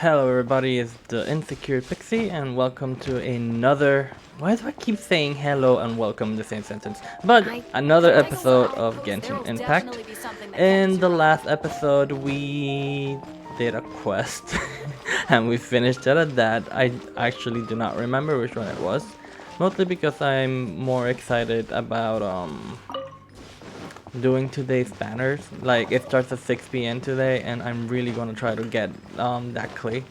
Hello everybody, it's the Insecure Pixie and welcome to another... Why do I keep saying hello and welcome in the same sentence? But another episode of Genshin Impact. In the last episode we did a quest and we finished it at that. I actually do not remember which one it was. Mostly because I'm more excited about doing today's banners. Like it starts at 6 p.m. today and I'm really gonna try to get that clay.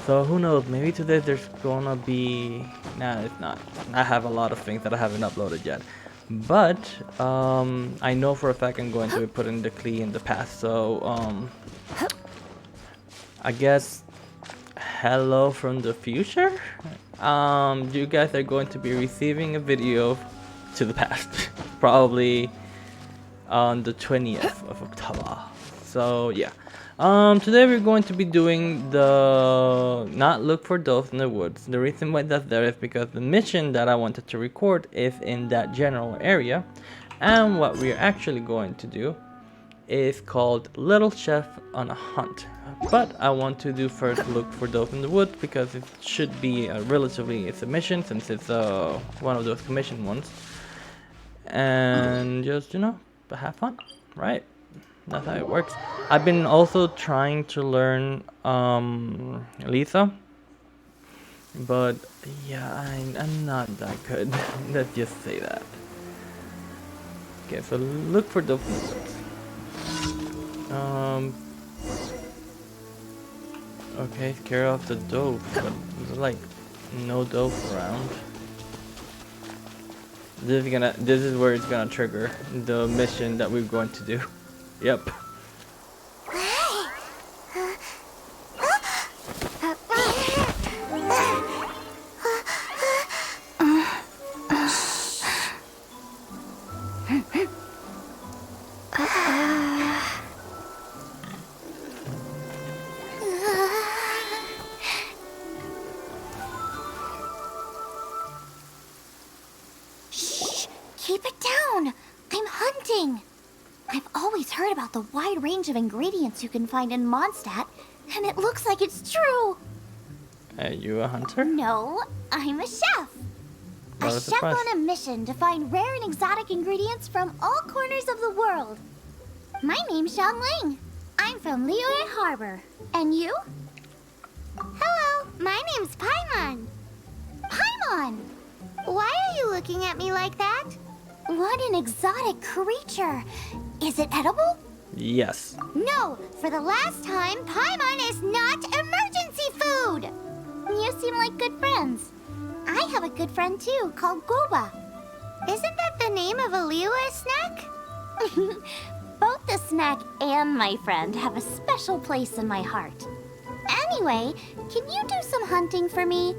So who knows, maybe today there's gonna be... Nah, it's not. I have a lot of things that I haven't uploaded yet. But I know for a fact I'm going to be putting the clay in the past. So I guess hello from the future. You guys are going to be receiving a video to the past. Probably on the 20th of October. So yeah. Today we're going to be doing the not look for those in the woods. The reason why that's there is because the mission that I wanted to record is in that general area, and what we're actually going to do is called Little Chef on a Hunt. But I want to do first look for those in the woods because it should be a relatively it's a mission since it's one of those commission ones, and just have fun, right? That's how it works. I've been also trying to learn Lisa, but yeah, I'm not that good. Let's just say that. Okay, so look for the okay, scare off the dove, but there's like no dove around. This is where it's gonna trigger the mission that we're going to do. Yep. Shh! Keep it down! I'm hunting! I've always heard about the wide range of ingredients you can find in Mondstadt, and it looks like it's true. Are you a hunter? No, I'm a chef. What A a chef surprise. on a mission to find rare and exotic ingredients from all corners of the world. My name's Xiang Ling. I'm from Liyue Harbor. And you? Hello, my name's Paimon. Paimon! Why are you looking at me like that? What an exotic creature. Is it edible? Yes. No, for the last time, Paimon is not emergency food. You seem like good friends. I have a good friend too, called Goba. Isn't that the name of a Liyue snack? Both the snack and my friend have a special place in my heart. Anyway, can you do some hunting for me?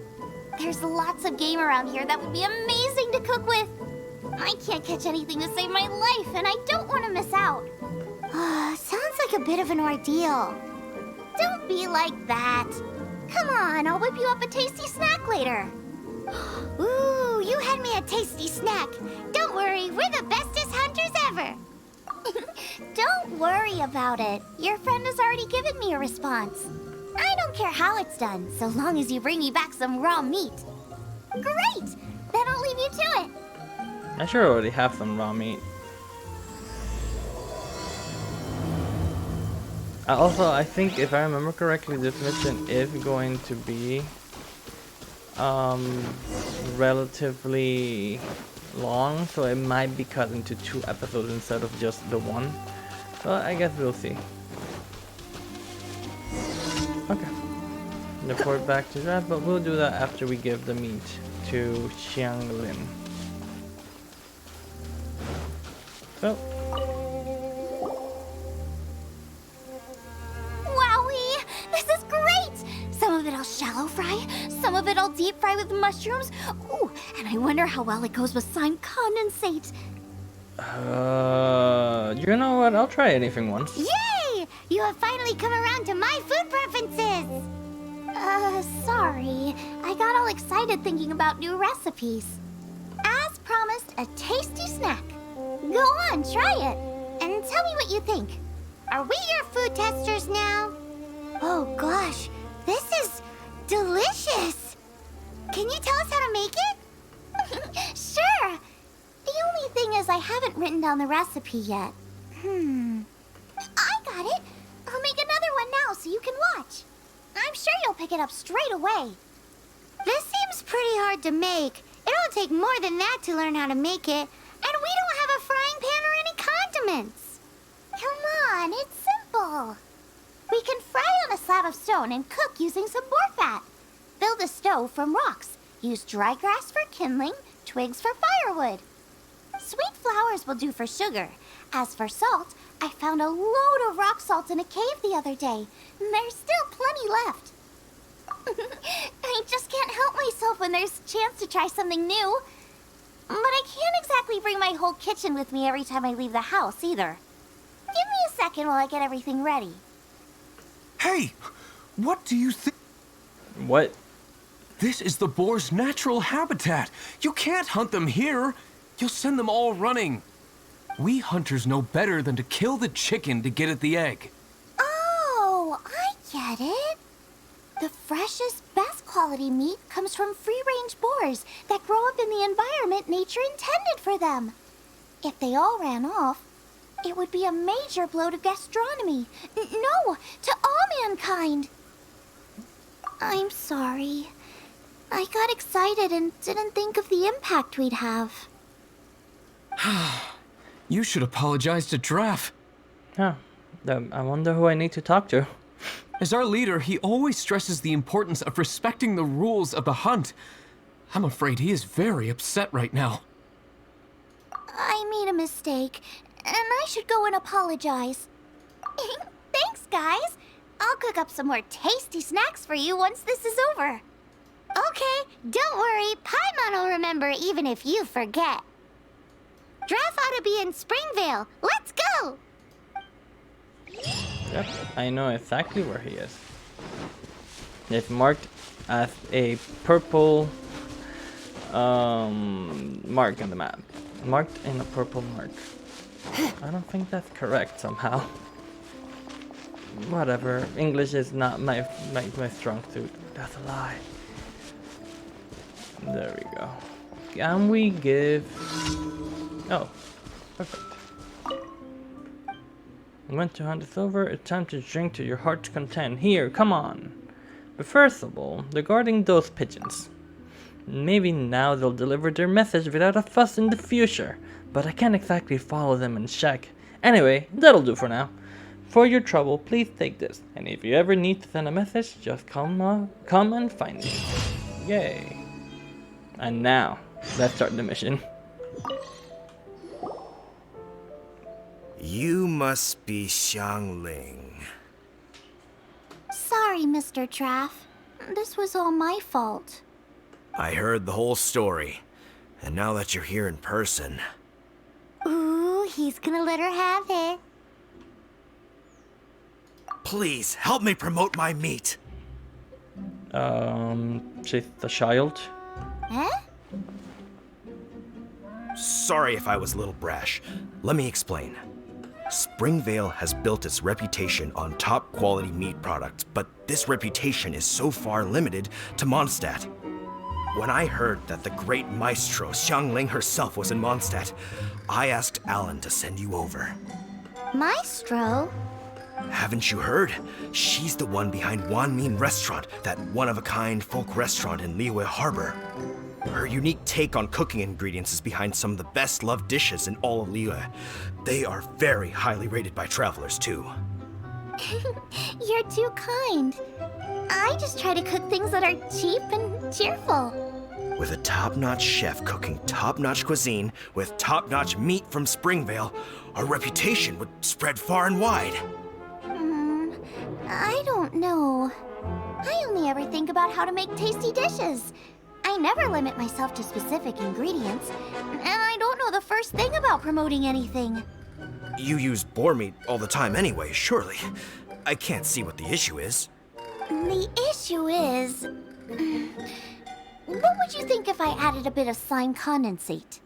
There's lots of game around here that would be amazing to cook with. I can't catch anything to save my life, and I don't want to miss out. Sounds like a bit of an ordeal. Don't be like that. Come on, I'll whip you up a tasty snack later. Ooh, you had me a tasty snack. Don't worry, we're the bestest hunters ever. Don't worry about it. Your friend has already given me a response. I don't care how it's done, so long as you bring me back some raw meat. Great! Then I'll leave you to it. I sure already have some raw meat. Also, I think if I remember correctly, this mission is going to be relatively long, so it might be cut into 2 episodes instead of just the one. So I guess we'll see. Okay. Report back to that, but we'll do that after we give the meat to Xianglin. So. Wowee! This is great! Some of it I'll shallow fry, some of it I'll deep fry with mushrooms. Ooh, and I wonder how well it goes with slime condensate. You know what? I'll try anything once. Yay! You have finally come around to my food preferences! Sorry. I got all excited thinking about new recipes. As promised, a tasty snack. Go on, try it. And tell me what you think. Are we your food testers now? Oh gosh, this written down the recipe yet. I got it! I'll make another one now so you can watch. I'm sure you'll pick it up straight away. This seems pretty hard to make. It'll take more than that to learn how to make it. And we don't have a frying pan or any condiments. Come on, it's simple. We can fry on a slab of stone and cook using some boar fat. Build a stove from rocks. Use dry grass for kindling, twigs for firewood. Sweet flowers will do for sugar. As for salt, I found a load of rock salt in a cave the other day. There's still plenty left. I just can't help myself when there's a chance to try something new. But I can't exactly bring my whole kitchen with me every time I leave the house, either. Give me a second while I get everything ready. Hey! What do you think? What? This is the boar's natural habitat. You can't hunt them here. You'll send them all running. We hunters know better than to kill the chicken to get at the egg. Oh, I get it. The freshest, best quality meat comes from free-range boars that grow up in the environment nature intended for them. If they all ran off, it would be a major blow to gastronomy. No, to all mankind. I'm sorry. I got excited and didn't think of the impact we'd have. You should apologize to Draff. Yeah. I wonder who I need to talk to. As our leader, he always stresses the importance of respecting the rules of the hunt. I'm afraid he is very upset right now. I made a mistake, and I should go and apologize. Thanks, guys. I'll cook up some more tasty snacks for you once this is over. Okay, don't worry. Paimon will remember even if you forget. Draft ought to be in Springvale. Let's go! Yep, I know exactly where he is. It's marked as a purple mark on the map. Marked in a purple mark. I don't think that's correct somehow. Whatever. English is not my strong suit. That's a lie. There we go. Can we give... Oh, perfect. Went to hunt is over. It's time to drink to your heart's content. Here, come on. But first of all, regarding those pigeons. Maybe now they'll deliver their message without a fuss in the future. But I can't exactly follow them and check. Anyway, that'll do for now. For your trouble, please take this. And if you ever need to send a message, just come and find me. Yay. And now, let's start the mission. You must be Xiangling. Sorry, Mr. Traff. This was all my fault. I heard the whole story, and now that you're here in person... Ooh, he's gonna let her have it. Please, help me promote my meat! She's the child. Eh? Sorry if I was a little brash. Let me explain. Springvale has built its reputation on top quality meat products, but this reputation is so far limited to Mondstadt. When I heard that the great maestro Xiangling herself was in Mondstadt, I asked Alan to send you over. Maestro? Haven't you heard? She's the one behind Wanmin Restaurant, that one-of-a-kind folk restaurant in Liyue Harbor. Her unique take on cooking ingredients is behind some of the best-loved dishes in all of Liyue. They are very highly rated by travelers, too. You're too kind. I just try to cook things that are cheap and cheerful. With a top-notch chef cooking top-notch cuisine with top-notch meat from Springvale, our reputation would spread far and wide. I don't know. I only ever think about how to make tasty dishes. I never limit myself to specific ingredients, and I don't know the first thing about promoting anything. You use boar meat all the time anyway, surely. I can't see what the issue is. The issue is... What would you think if I added a bit of slime condensate?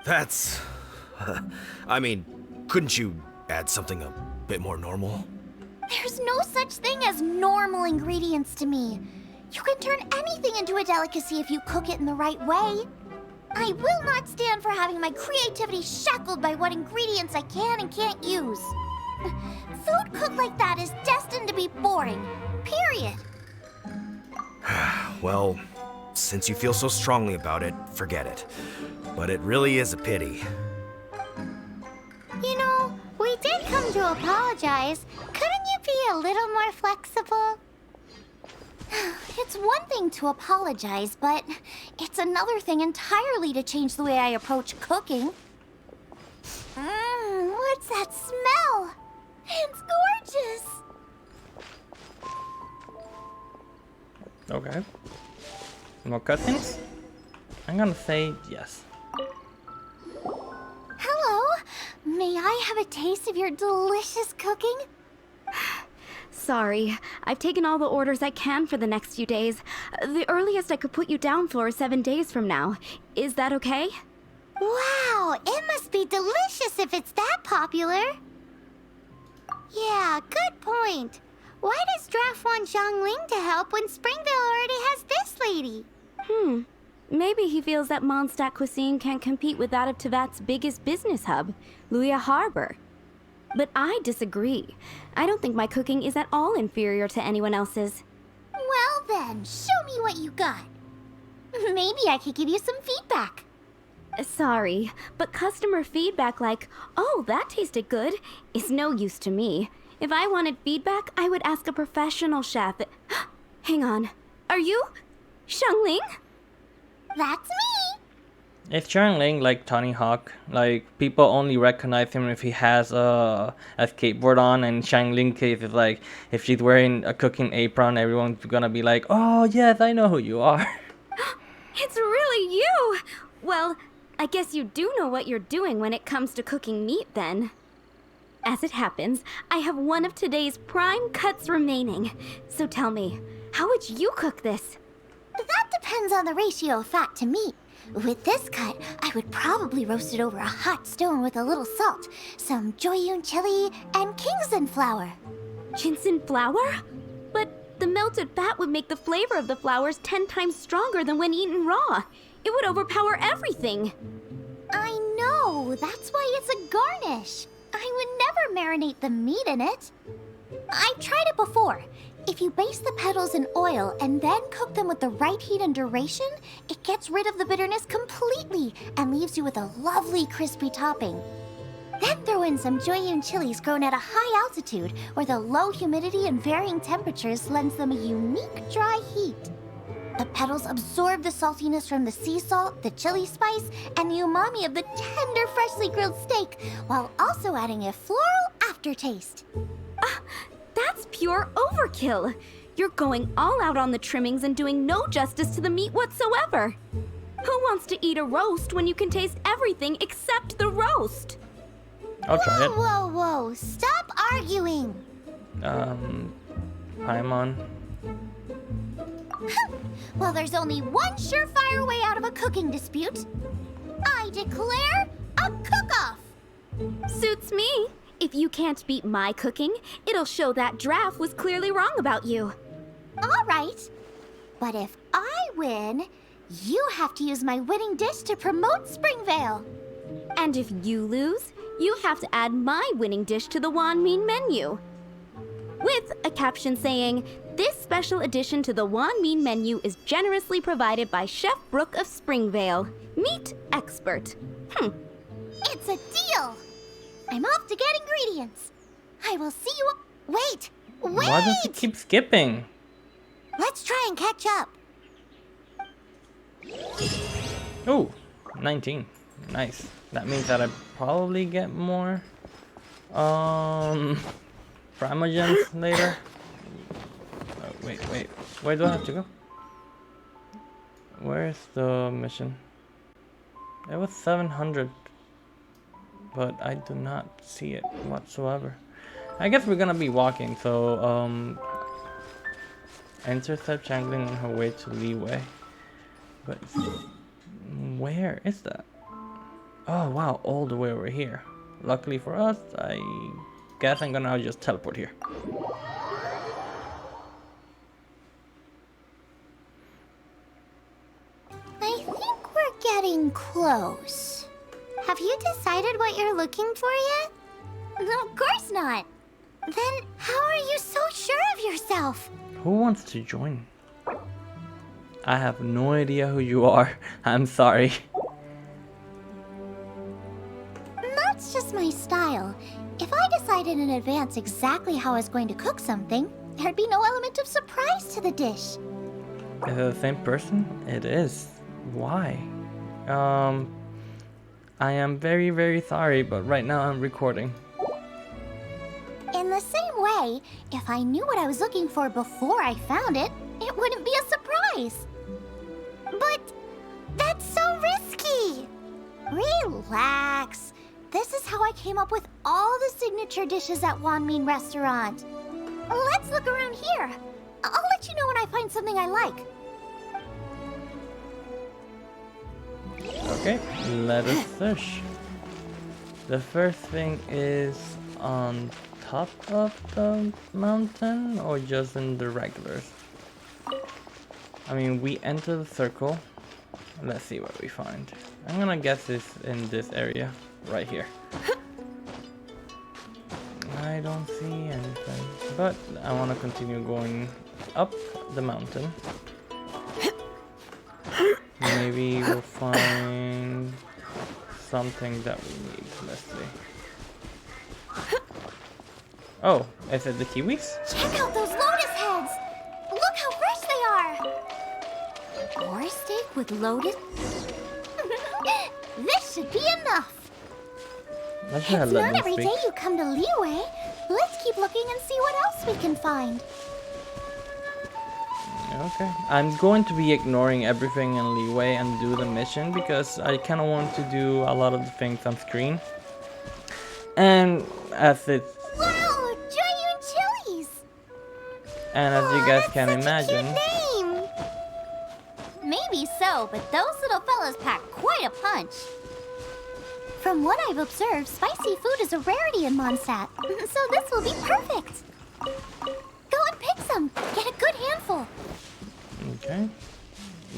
That's... I mean, couldn't you add something a bit more normal? There's no such thing as normal ingredients to me. You can turn anything into a delicacy if you cook it in the right way. I will not stand for having my creativity shackled by what ingredients I can and can't use. Food cooked like that is destined to be boring. Period. Well, since you feel so strongly about it, forget it. But it really is a pity. You know, we did come to apologize. Couldn't you be a little more flexible? It's one thing to apologize, but it's another thing entirely to change the way I approach cooking. What's that smell? It's gorgeous! Okay. More cutscenes? I'm gonna say yes. Hello, may I have a taste of your delicious cooking? Sorry, I've taken all the orders I can for the next few days. The earliest I could put you down for is 7 days from now. Is that okay? Wow, it must be delicious if it's that popular. Yeah, good point. Why does Draft want Zhongling to help when Springville already has this lady? Maybe he feels that Mondstadt cuisine can't compete with that of Tevat's biggest business hub, Luya Harbor. But I disagree. I don't think my cooking is at all inferior to anyone else's. Well then, show me what you got. Maybe I could give you some feedback. Sorry, but customer feedback like, "Oh, that tasted good," is no use to me. If I wanted feedback, I would ask a professional chef. Hang on. Are you Zhongling? That's me. Is Ling like Tony Hawk? Like, people only recognize him if he has a skateboard on, and Ling case is like, if she's wearing a cooking apron, everyone's gonna be like, oh yes, I know who you are. It's really you! Well, I guess you do know what you're doing when it comes to cooking meat then. As it happens, I have one of today's prime cuts remaining. So tell me, how would you cook this? That depends on the ratio of fat to meat. With this cut, I would probably roast it over a hot stone with a little salt, some Joyun chili, and Kingston flour. Ginseng flour? But the melted fat would make the flavor of the flowers 10 times stronger than when eaten raw. It would overpower everything. I know, that's why it's a garnish. I would never marinate the meat in it. I've tried it before. If you baste the petals in oil and then cook them with the right heat and duration, it gets rid of the bitterness completely and leaves you with a lovely crispy topping. Then throw in some Joyun chilies grown at a high altitude where the low humidity and varying temperatures lends them a unique dry heat. The petals absorb the saltiness from the sea salt, the chili spice, and the umami of the tender, freshly grilled steak, while also adding a floral aftertaste. That's pure overkill. You're going all out on the trimmings and doing no justice to the meat whatsoever. Who wants to eat a roast when you can taste everything except the roast? I'll try it. Whoa, whoa, stop arguing. Paimon. Well, there's only one surefire way out of a cooking dispute. I declare a cook-off. Suits me. If you can't beat my cooking, it'll show that Draft was clearly wrong about you. All right. But if I win, you have to use my winning dish to promote Springvale. And if you lose, you have to add my winning dish to the Wanmin menu. With a caption saying, "This special addition to the Wanmin menu is generously provided by Chef Brooke of Springvale, meat expert." It's a deal. I'm off to get ingredients. I will see you. Wait! Why does he keep skipping? Let's try and catch up. Oh, 19. Nice. That means that I probably get more Primogens later. Oh, wait. Where do I have to go? Where's the mission? It was 700, but I do not see it whatsoever. I guess we're gonna be walking, so intercept Changling on her way to Leeway. But where is that? Oh wow, all the way over here. Luckily for us, I guess I'm gonna just teleport here. I think we're getting close. Have you decided what you're looking for yet? Of course not. Then how are you so sure of yourself? Who wants to join? I have no idea who you are. I'm sorry. That's just my style. If I decided in advance exactly how I was going to cook something, there'd be no element of surprise to the dish. Is it the same person? It is. Why? I am very, very sorry, but right now I'm recording. In the same way, if I knew what I was looking for before I found it, it wouldn't be a surprise. But that's so risky. Relax. This is how I came up with all the signature dishes at Wanmin Restaurant. Let's look around here. I'll let you know when I find something I like. Okay, let us search. The first thing is on top of the mountain or just in the regulars? I mean, we enter the circle. Let's see what we find. I'm gonna guess it's in this area right here. I don't see anything, but I want to continue going up the mountain. Maybe we'll find something that we need. Let's see. Oh, is it the kiwis? Check out those lotus heads! Look how fresh they are! Boar steak with lotus? This should be enough! I should have It's let not them every speak. day you come to Liyue. Let's keep looking and see what else we can find. Okay. I'm going to be ignoring everything in Liyue and do the mission because I kind of want to do a lot of the things on screen. And as it's Wow, Joyun Chilies! and as you guys That's can such a imagine, cute name. Maybe so, but those little fellas pack quite a punch. From what I've observed, spicy food is a rarity in Mondstadt, so this will be perfect. Go and pick some. Get a good handful. okay.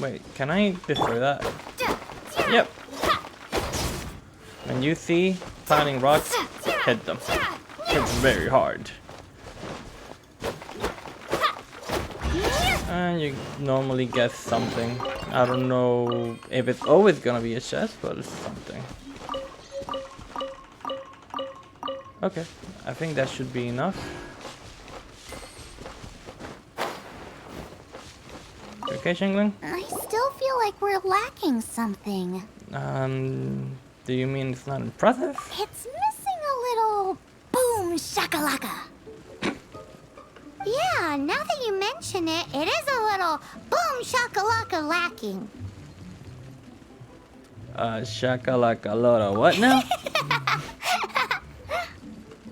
Wait, can I destroy that? Yep. When you see piling rocks, hit them. It's very hard. And you normally get something. I don't know if it's always gonna be a chest, but it's something. Okay, I think that should be enough. You okay, Shingling? I still feel like we're lacking something. Do you mean it's not impressive? It's missing a little boom shakalaka. Yeah, now that you mention it, it is a little boom shakalaka lacking. Shakalaka loda what now?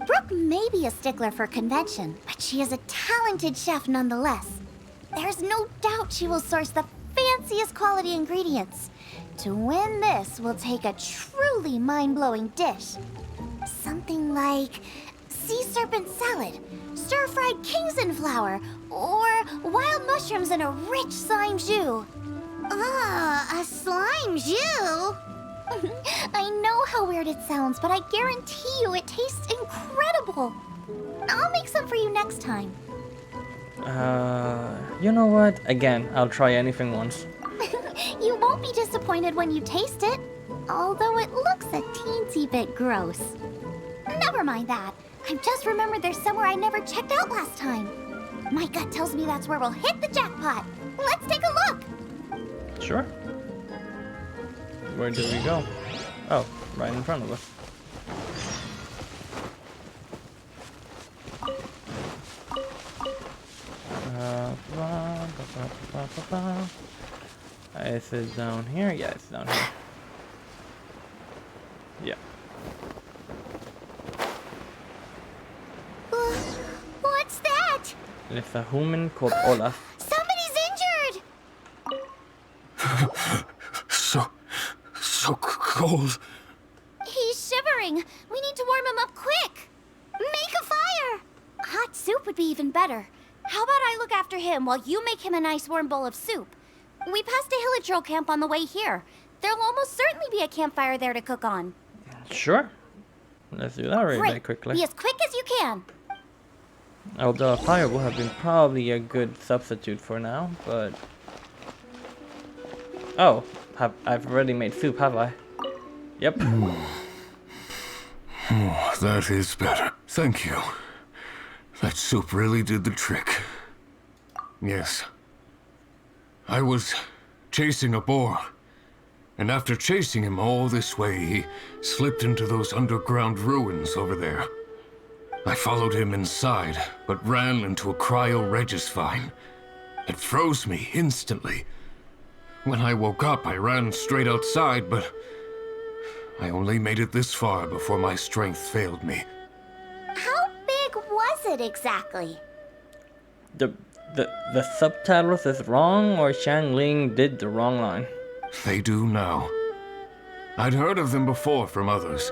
Brooke may be a stickler for convention, but she is a talented chef nonetheless. There's no doubt she will source the fanciest quality ingredients. To win this, we'll take a truly mind-blowing dish. Something like sea serpent salad, stir-fried Kingston flour, or wild mushrooms in a rich slime jus. Ah, a slime jus? I know how weird it sounds, but I guarantee you it tastes incredible. I'll make some for you next time. You know what? Again, I'll try anything once. You won't be disappointed when you taste it, although it looks a teensy bit gross. Never mind that. I've just remembered there's somewhere I never checked out last time. My gut tells me that's where we'll hit the jackpot. Let's take a look. Sure. Where did we go? Oh, right in front of us. Is it down here? Yeah, it's down here. Yeah. What's that? It's a human called Olaf. Somebody's injured. So cold. He's shivering. We need to warm him up quick. Make a fire. Hot soup would be even better. How about I look after him while you make him a nice warm bowl of soup? We passed a Hillitro camp on the way here. There'll almost certainly be a campfire there to cook on. Sure. Let's do that very quickly. Be as quick as you can. Although a fire would have been probably a good substitute for now, but... Oh, I've already made soup, have I? Yep. Oh, that is better. Thank you. That soup really did the trick. Yes. I was chasing a boar. And after chasing him all this way, he slipped into those underground ruins over there. I followed him inside, but ran into a cryo-regis vine. It froze me instantly. When I woke up, I ran straight outside, but I only made it this far before my strength failed me. How big was it exactly? The subtitle is wrong, or Xiangling did the wrong line? They do now. I'd heard of them before from others,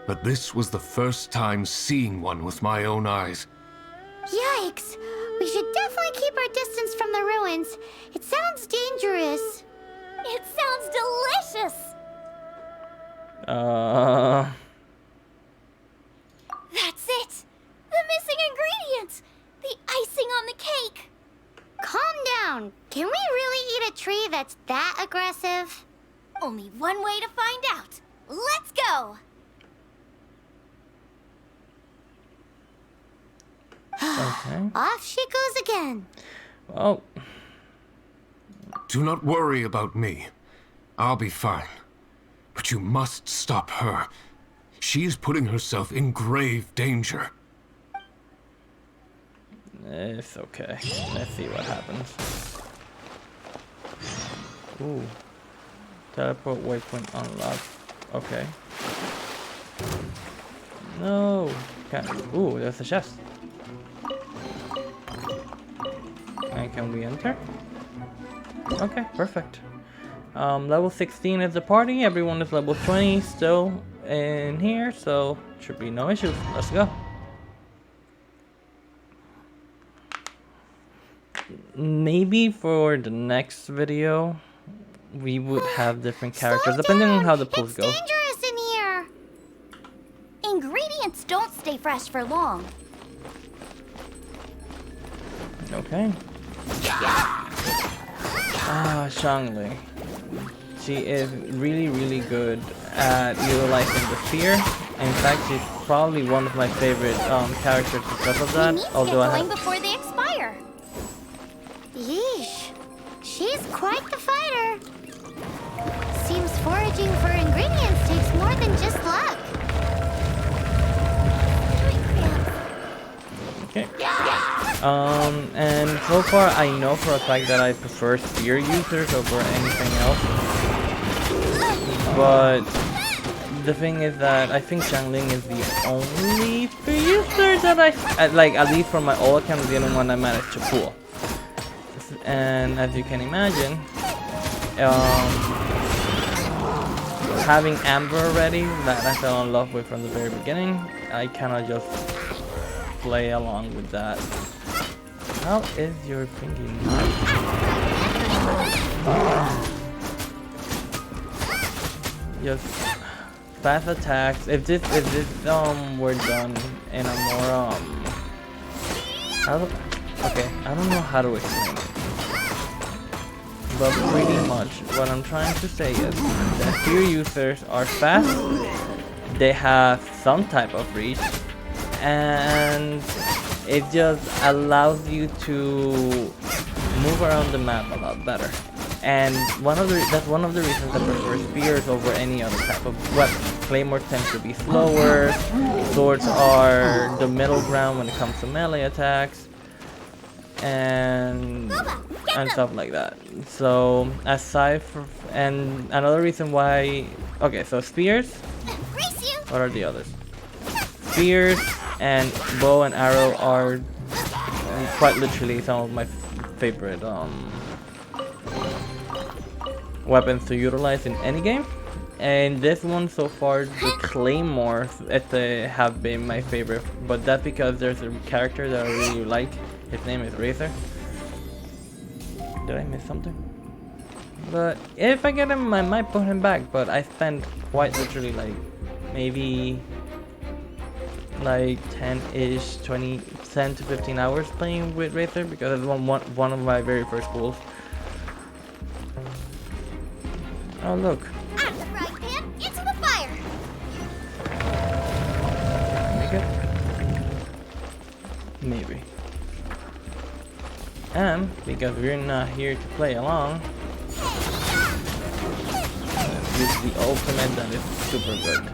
but this was the first time seeing one with my own eyes. Yikes! We should definitely keep our distance from the ruins. It sounds dangerous. It sounds delicious! That's it! The missing ingredients! The icing on the cake! Calm down. Can we really eat a tree that's that aggressive? Only one way to find out. Let's go! Okay. Off she goes again. Well, Do not worry about me. I'll be fine. But you must stop her. She is putting herself in grave danger. it's okay. Let's see what happens. Ooh. Teleport waypoint unlocked. Okay. No. Can't. Ooh, there's a chest. And can we enter? Okay, perfect. Level 16 is the party. Everyone is level 20 still in here, so should be no issues. Let's go. Maybe for the next video, we would have different characters, Slow depending on down. how the pulls It's go. dangerous in here. Ingredients don't stay fresh for long. Okay. Ah, Xiangling. She is really, really good at utilizing the sphere. In fact, she's probably one of my favorite characters because of We that. need to Although I get going have, before they expire. Yeesh. She's quite the fighter. Seems foraging for ingredients takes more than just luck. okay. And so far, I know for a fact that I prefer spear users over anything else. But the thing is that I think Xiangling is the only spear user that I like, at least from my old account, the only one I managed to pull. And as you can imagine, having Amber already, that I fell in love with from the very beginning, I cannot just play along with that. How is your thingy not? Just fast attacks. If this were done in a more okay, I don't know how to explain it. But pretty much what I'm trying to say is that few users are fast, they have some type of reach, and it just allows you to move around the map a lot better. And that's one of the reasons I prefer spears over any other type of weapon. Claymores tend to be slower, swords are the middle ground when it comes to melee attacks, and stuff like that. So aside from, and another reason why, okay, so spears, what are the others? Spears and bow and arrow are quite literally some of my favorite weapons to utilize in any game. And this one so far, the claymores have been my favorite, but that's because there's a character that I really like. His name is Razor. Did I miss something? But if I get him, I might put him back. But I spent quite literally like maybe like 10-ish, 10 to 15 hours playing with Racer because it's one of my very first pools. Oh look. Out of the frying pan, into the fire! Make it? Maybe. And because we're not here to play along, use the ultimate that is super good.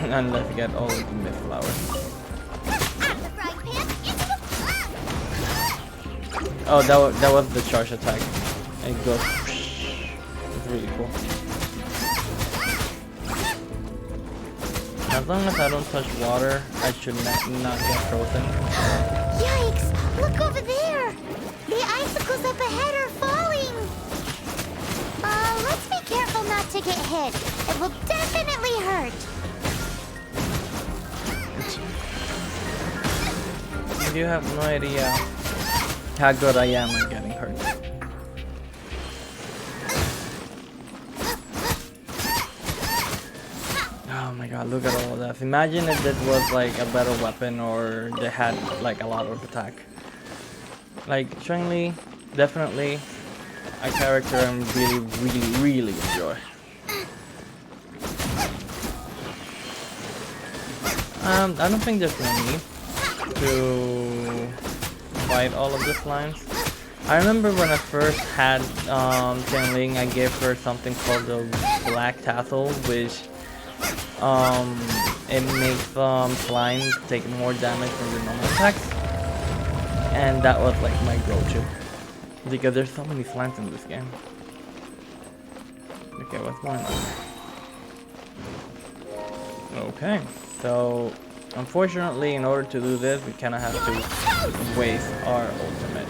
And let's get all of the myth flowers. Out of the frying pan, into the Oh, that was the charge attack. It goes. It's really cool. As long as I don't touch water, I should not get frozen. Yikes! Look over there! The icicles up ahead are falling! Let's be careful not to get hit. It will definitely hurt. You have no idea how good I am at getting hurt. Oh my god, look at all of that. Imagine if this was like a better weapon or they had like a lot of attack. Like, Chun-Li, definitely a character I really enjoy. I don't think there's no need to fight all of the slimes. I remember when I first had Chun-Li, I gave her something called the Black Tassel, which it makes slime take more damage from the normal attacks, and that was like my go-to because there's so many slimes in this game. Okay, what's going on? Okay, so unfortunately, in order to do this, we kind of have to waste our ultimate.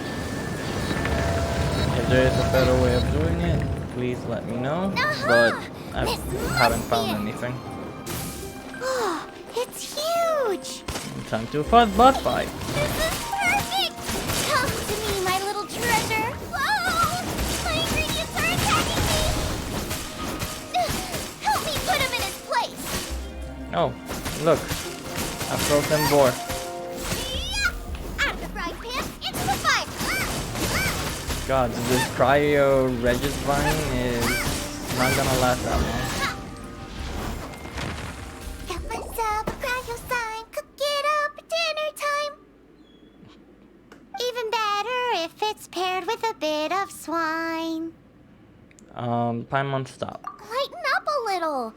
If there is a better way of doing it, please let me know, but I haven't found anything. Oh, it's huge! Time to boss fight. This is perfect! Come to me, my little treasure! Whoa! My ingredients are attacking me! Help me put him in his place! Oh, look. A frozen boar. Out of the frying pan, into the fire! God, this cryo Regis vine is not gonna last that long. Got myself a cryo sign, cook it up at dinner time. Even better if it's paired with a bit of swine. Paimon, stop. Lighten up a little.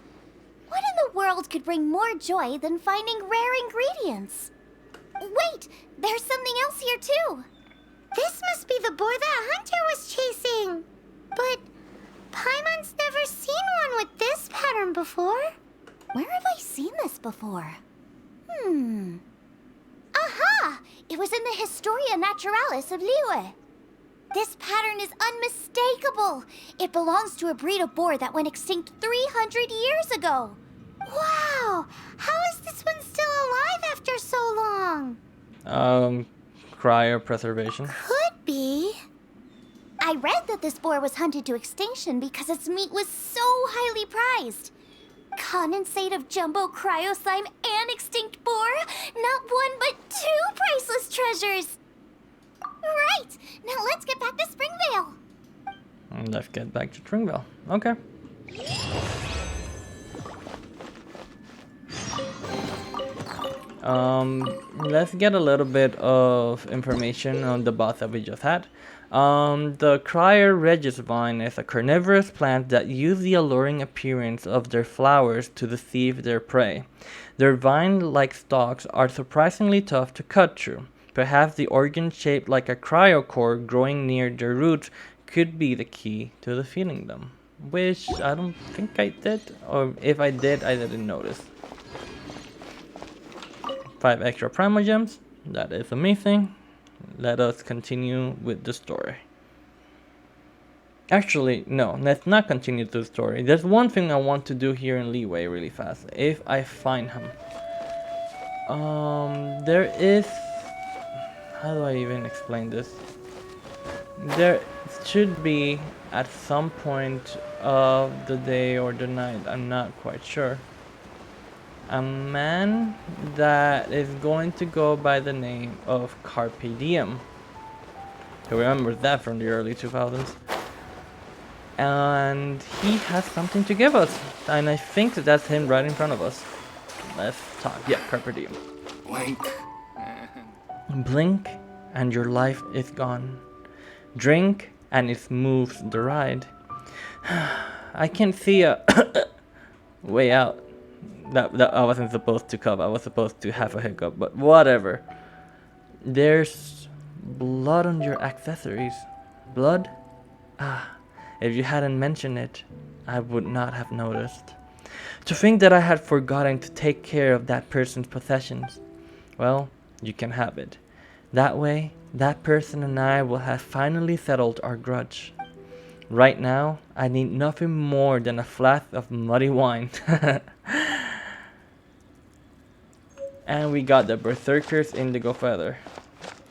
What in the world could bring more joy than finding rare ingredients? Wait, there's something else here too. This must be the boar that Hunter was chasing. But Paimon's never seen one with this pattern before. Where have I seen this before? Aha! It was in the Historia Naturalis of Liyue. This pattern is unmistakable. It belongs to a breed of boar that went extinct 300 years ago. Wow! How is this one still alive after so long? Cryopreservation. Could be. I read that this boar was hunted to extinction because its meat was so highly prized. Condensate of jumbo cryo slime and extinct boar? Not one but two priceless treasures! Right! Now let's get back to Springvale! Let's get back to Springvale. Okay. Let's get a little bit of information on the boss that we just had. The Crier Regis vine is a carnivorous plant that use the alluring appearance of their flowers to deceive their prey. Their vine-like stalks are surprisingly tough to cut through. Perhaps the organ shaped like a cryocore growing near their roots could be the key to defeating them. Which I don't think I did, or if I did, I didn't notice. 5 extra Primogems, that is amazing. Let us continue with the story. Actually, no, let's not continue the story. There's one thing I want to do here in Liyue really fast, if I find him. There is... How do I even explain this? There should be at some point of the day or the night, I'm not quite sure, a man that is going to go by the name of Carpe Diem. Who remembers that from the early 2000s? And he has something to give us, and I think that's him right in front of us. Let's talk. Yeah, Carpe Diem. Blink. Blink and your life is gone. Drink and it moves the ride. I can see a way out. That I wasn't supposed to cover. I was supposed to have a hiccup, but whatever. There's blood on your accessories. Blood? Ah, if you hadn't mentioned it, I would not have noticed. To think that I had forgotten to take care of that person's possessions. Well, you can have it. That way, that person and I will have finally settled our grudge. Right now, I need nothing more than a flask of muddy wine. And we got the Berserker's Indigo Feather.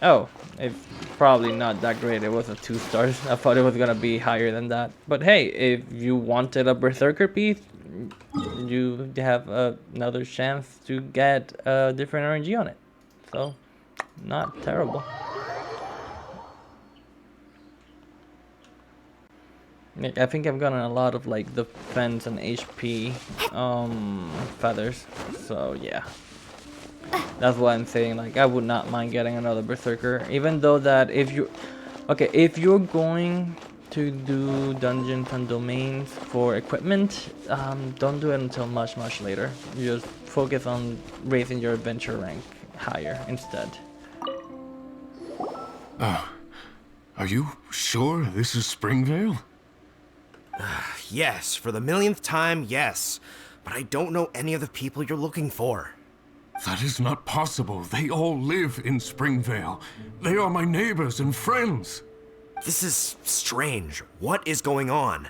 Oh, it's probably not that great. It was a 2 stars. I thought it was gonna be higher than that. But hey, if you wanted a Berserker piece, you have another chance to get a different RNG on it. So, not terrible. I think I've gotten a lot of like defense and HP feathers. So yeah. That's why I'm saying, like, I would not mind getting another Berserker, even though that if you're going to do dungeons and domains for equipment, don't do it until much later. You just focus on raising your adventure rank higher instead. Are you sure this is Springvale? Yes, for the millionth time, yes. But I don't know any of the people you're looking for. That is not possible. They all live in Springvale. They are my neighbors and friends. This is strange. What is going on?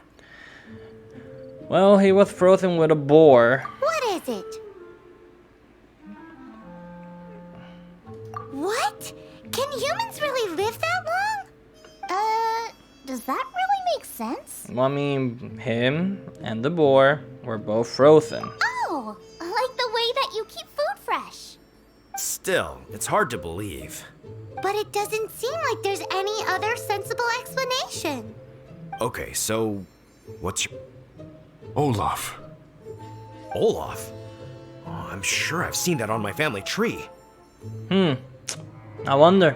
Well, he was frozen with a boar. What is it? What? Can humans really live that long? Does that really make sense? Well, I mean, him and the boar were both frozen. Oh, like the way that you keep food fresh. Still, it's hard to believe. But it doesn't seem like there's any other sensible explanation. Okay, so what's your... Olaf. Olaf? Oh, I'm sure I've seen that on my family tree. I wonder.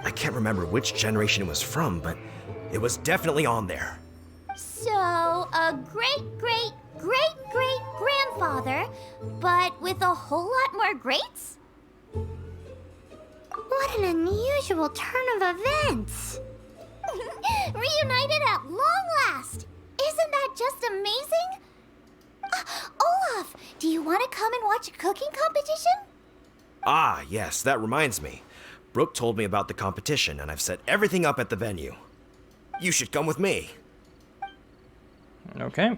I can't remember which generation it was from, but it was definitely on there. So, a great-great-great-great-grandfather, but with a whole lot more greats? What an unusual turn of events! Reunited at long last! Isn't that just amazing? Olaf, do you want to come and watch a cooking competition? Ah, yes, that reminds me. Brooke told me about the competition, and I've set everything up at the venue. You should come with me. Okay.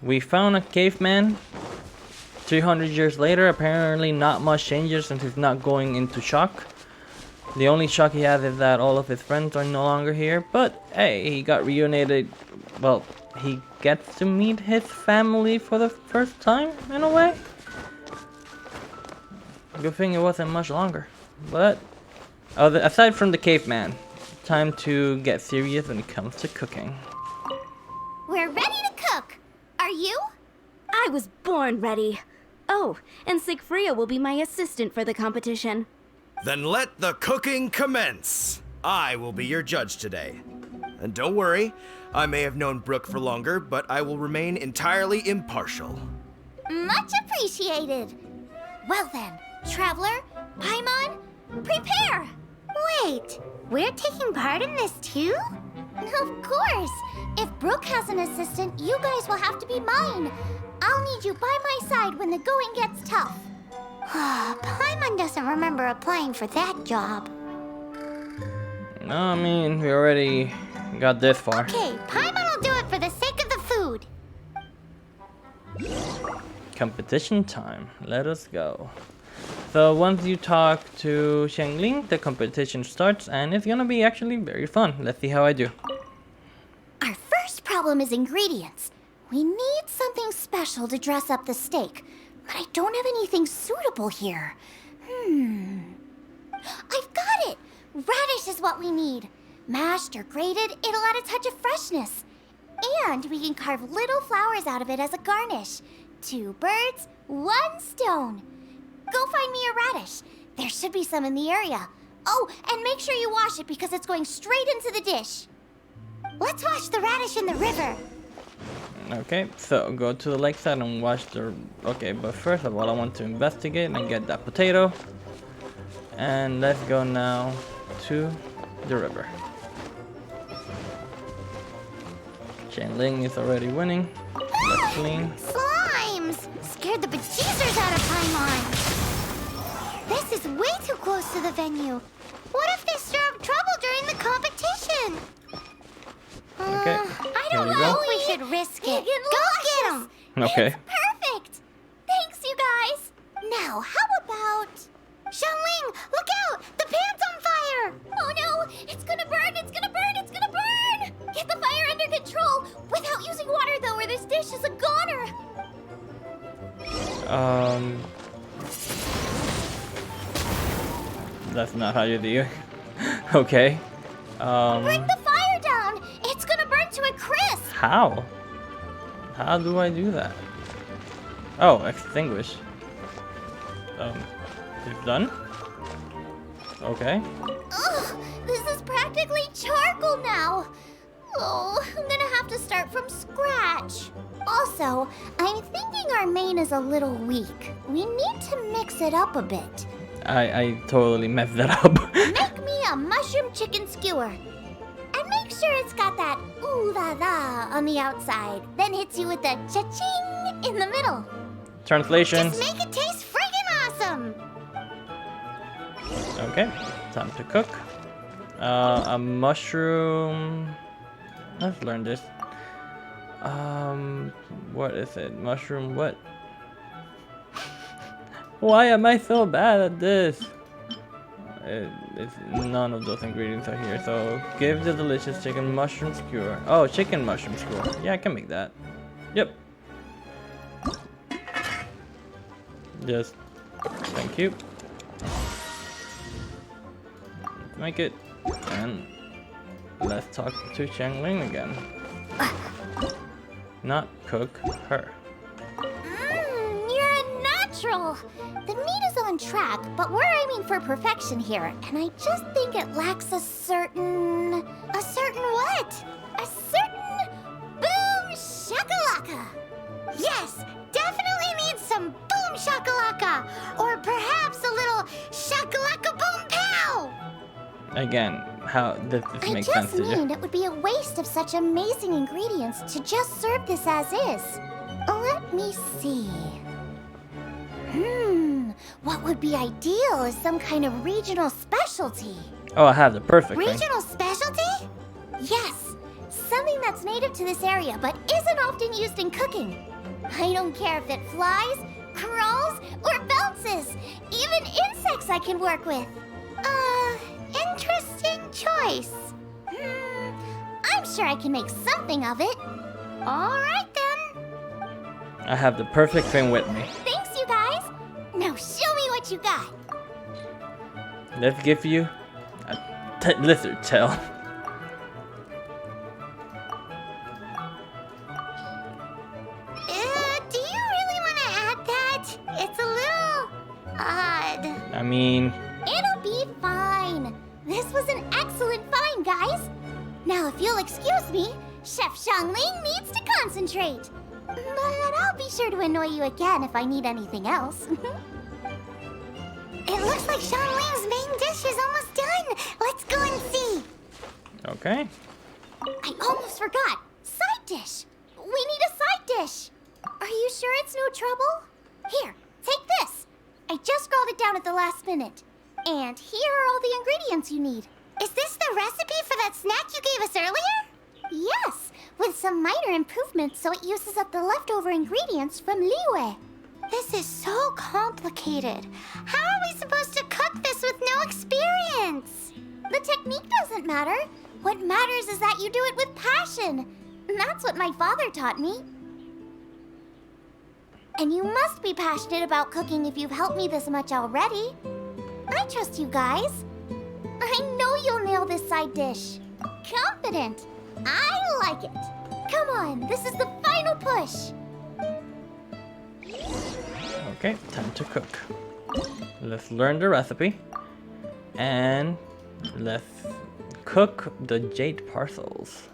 We found a caveman. 300 years later, apparently not much changes since he's not going into shock. The only shock he has is that all of his friends are no longer here. But hey, he got reunited. Well, he gets to meet his family for the first time, in a way. Good thing it wasn't much longer. But aside from the caveman, time to get serious when it comes to cooking. We're ready to cook. Are you? I was born ready. Oh, and Sigfria will be my assistant for the competition. Then let the cooking commence. I will be your judge today. And don't worry, I may have known Brooke for longer, but I will remain entirely impartial. Much appreciated. Well then, Traveler, Paimon, prepare! Wait, we're taking part in this too? Of course! If Brooke has an assistant, you guys will have to be mine. I'll need you by my side when the going gets tough. Paimon doesn't remember applying for that job. No, I mean, we already got this far. Okay, Paimon will do it for the sake of the food. Competition time. Let us go. So once you talk to Xiangling, the competition starts, and it's gonna be actually very fun. Let's see how I do. Our first problem is ingredients. We need something special to dress up the steak, but I don't have anything suitable here. I've got it! Radish is what we need. Mashed or grated, it'll add a touch of freshness. And we can carve little flowers out of it as a garnish. 2 birds, 1 stone. Go find me a radish. There should be some in the area. Oh, and make sure you wash it because it's going straight into the dish. Let's wash the radish in the river. Okay, so go to the lakeside and wash the... Okay, but first of all, I want to investigate and get that potato. And let's go now to the river. Xiangling is already winning. Let's clean. Slimes! Scared the bejesus out of Paimon. This is way too close to the venue. What if they stir up trouble during the competition? Okay, I here don't you know go. if we should risk it. Go get them! Okay. It's perfect! Thanks, you guys! Now, how about... Xiangling, look out! The pan's on fire! Oh no! It's gonna burn! It's gonna burn! It's gonna burn! Get the fire under control! Without using water, though, or this dish is a goner! That's not how you do it. Okay. Bring the fire down! It's gonna burn to a crisp! How? How do I do that? Oh, extinguish. It's done? Okay. Ugh, this is practically charcoal now. Oh, I'm gonna have to start from scratch. Also, I'm thinking our main is a little weak. We need to mix it up a bit. I totally messed that up. Make me a mushroom chicken skewer. And make sure it's got that ooh la la on the outside. Then hits you with the cha-ching in the middle. Translations. Just make it taste friggin' awesome. Okay, time to cook. A mushroom. Let's learn this. What is it? Mushroom what? Why am I so bad at this? It's none of those ingredients are here. So give the delicious chicken mushroom skewer. Oh, chicken mushroom skewer. Yeah, I can make that. Yep. Just thank you. Make it, and let's talk to Xiangling again. Not cook her. You're a natural. The meat is on track, but we're aiming for perfection here, and I just think it lacks a certain what? A certain boom shakalaka. Yes, definitely needs some boom shakalaka, or perhaps a little shakalaka boom pow. Again, how does this make sense to I just you? mean it would be a waste of such amazing ingredients to just serve this as is. Let me see. What would be ideal is some kind of regional specialty. Oh, I have the perfect thing. Regional specialty? Yes, something that's native to this area but isn't often used in cooking. I don't care if it flies, crawls, or bounces. Even insects I can work with. Interesting choice. I'm sure I can make something of it. All right then. I have the perfect thing with me. Thanks, you guys. Now show me what you got. Let's give you a lizard tail. Do you really want to add that? It's a little odd. I mean, It'll be fine. This was an excellent find, guys. Now, if you'll excuse me, Chef Xiangling needs to concentrate. But I'll be sure to annoy you again if I need anything else. It looks like Xiangling's main dish is almost done. Let's go and see. okay. I almost forgot. Side dish. We need a side dish. Are you sure it's no trouble? Here, take this. I just scrawled it down at the last minute. And here are all the ingredients you need. Is this the recipe for that snack you gave us earlier? Yes, with some minor improvements so it uses up the leftover ingredients from Liyue. This is so complicated. How are we experience. The technique doesn't matter. What matters is that you do it with passion. That's what my father taught me. And you must be passionate about cooking if you've helped me this much already. I trust you guys. I know you'll nail this side dish. Confident. I like it. Come on, this is the final push. Okay, time to cook. Let's learn the recipe. And let's cook the jade parcels.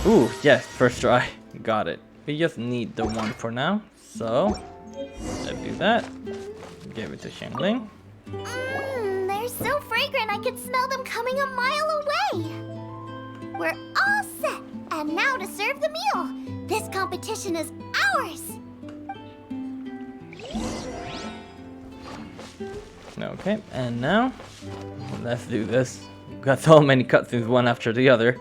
Ooh, yes, first try. Got it. We just need the one for now. So, let's do that. Give it to Xiangling. They're so fragrant I could smell them coming a mile away. We're all set. And now to serve the meal. This competition is ours. Okay, and now let's do this. Got so many cutscenes one after the other.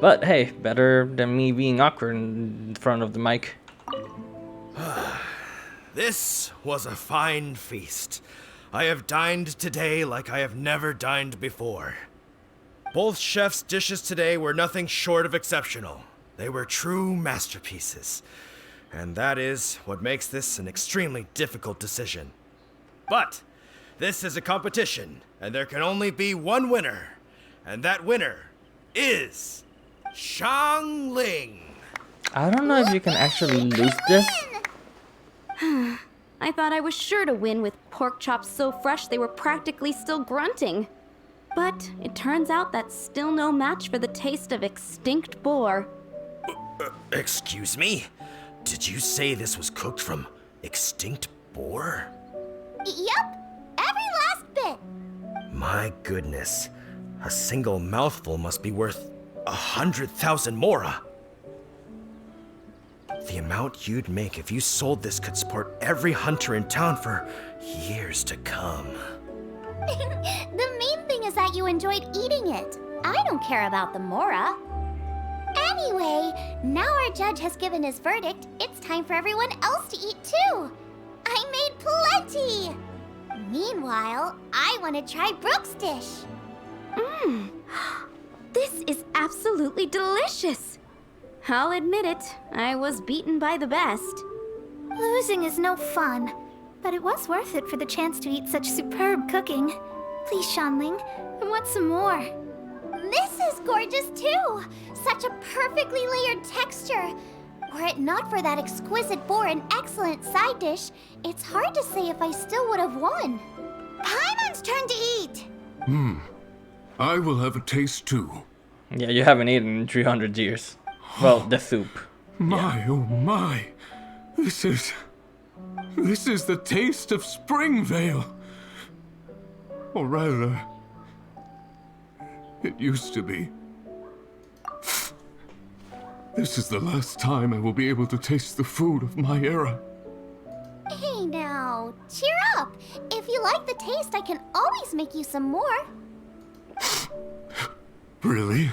But hey, better than me being awkward in front of the mic. This was a fine feast. I have dined today like I have never dined before. Both chefs' dishes today were nothing short of exceptional. They were true masterpieces. And that is what makes this an extremely difficult decision. But this is a competition, and there can only be one winner. And that winner is Xiangling. I don't know if you can actually lose this. I thought I was sure to win with pork chops so fresh they were practically still grunting. But it turns out that's still no match for the taste of extinct boar. Excuse me? Did you say this was cooked from extinct boar? Yep, every last bit. My goodness. A single mouthful must be worth 100,000 mora. The amount you'd make if you sold this could support every hunter in town for years to come. The main thing is that you enjoyed eating it. I don't care about the mora. Anyway, now our judge has given his verdict. It's time for everyone else to eat too. I made plenty. Meanwhile, I want to try Brooke's dish. This is absolutely delicious. I'll admit it, I was beaten by the best. Losing is no fun, but it was worth it for the chance to eat such superb cooking. Please, Xiangling, I want some more. This is gorgeous too! Such a perfectly layered texture. Were it not for that exquisite boar and excellent side dish, it's hard to say if I still would have won. Paimon's turn to eat! I will have a taste too. Yeah, you haven't eaten in 300 years. Well, the soup. My, oh my. This is the taste of Springvale. Or rather, it used to be. This is the last time I will be able to taste the food of my era. Hey now, cheer up! If you like the taste, I can always make you some more. Really?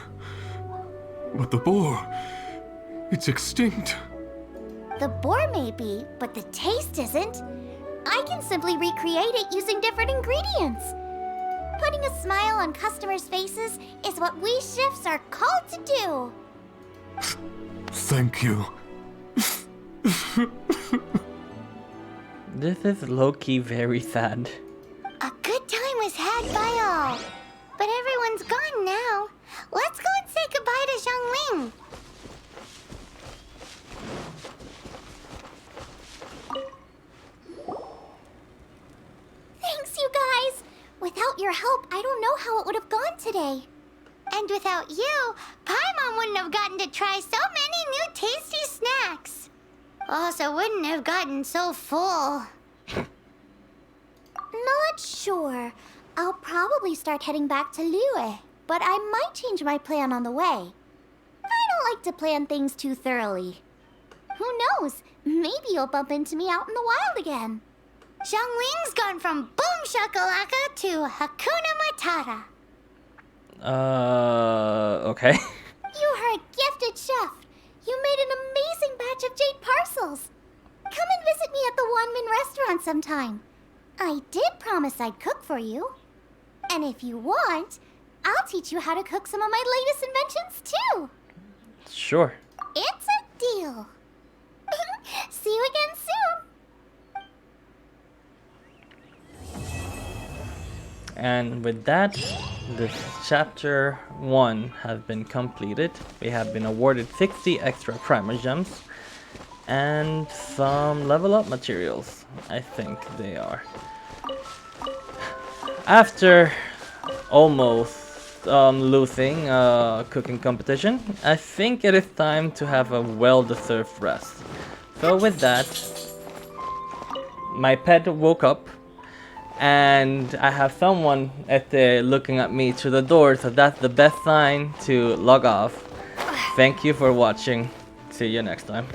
But the boar, it's extinct. The boar may be, but the taste isn't. I can simply recreate it using different ingredients. Putting a smile on customers' faces is what we chefs are called to do. Thank you. This is low-key very sad. A good time was had by all. But everyone's gone now. Let's go and say goodbye to Xiangling. Thanks, you guys. Without your help, I don't know how it would have gone today. And without you, Paimon wouldn't have gotten to try so many new tasty snacks. Also wouldn't have gotten so full. Not sure. I'll probably start heading back to Liyue, but I might change my plan on the way. I don't like to plan things too thoroughly. Who knows? Maybe you'll bump into me out in the wild again. Xiangling's gone from boom shakalaka to Hakuna Matata. Okay. You are a gifted chef. You made an amazing batch of jade parcels. come and visit me at the Wanmin restaurant sometime. I did promise I'd cook for you. And if you want, I'll teach you how to cook some of my latest inventions too. Sure. It's a deal. See you again soon. And with that, this chapter 1 has been completed. We have been awarded 60 extra primer gems and some level up materials. I think they are. After almost losing a cooking competition, I think it is time to have a well-deserved rest. So with that, my pet woke up and I have someone at the looking at me through the door, so that's the best sign to log off. Thank you for watching. See you next time.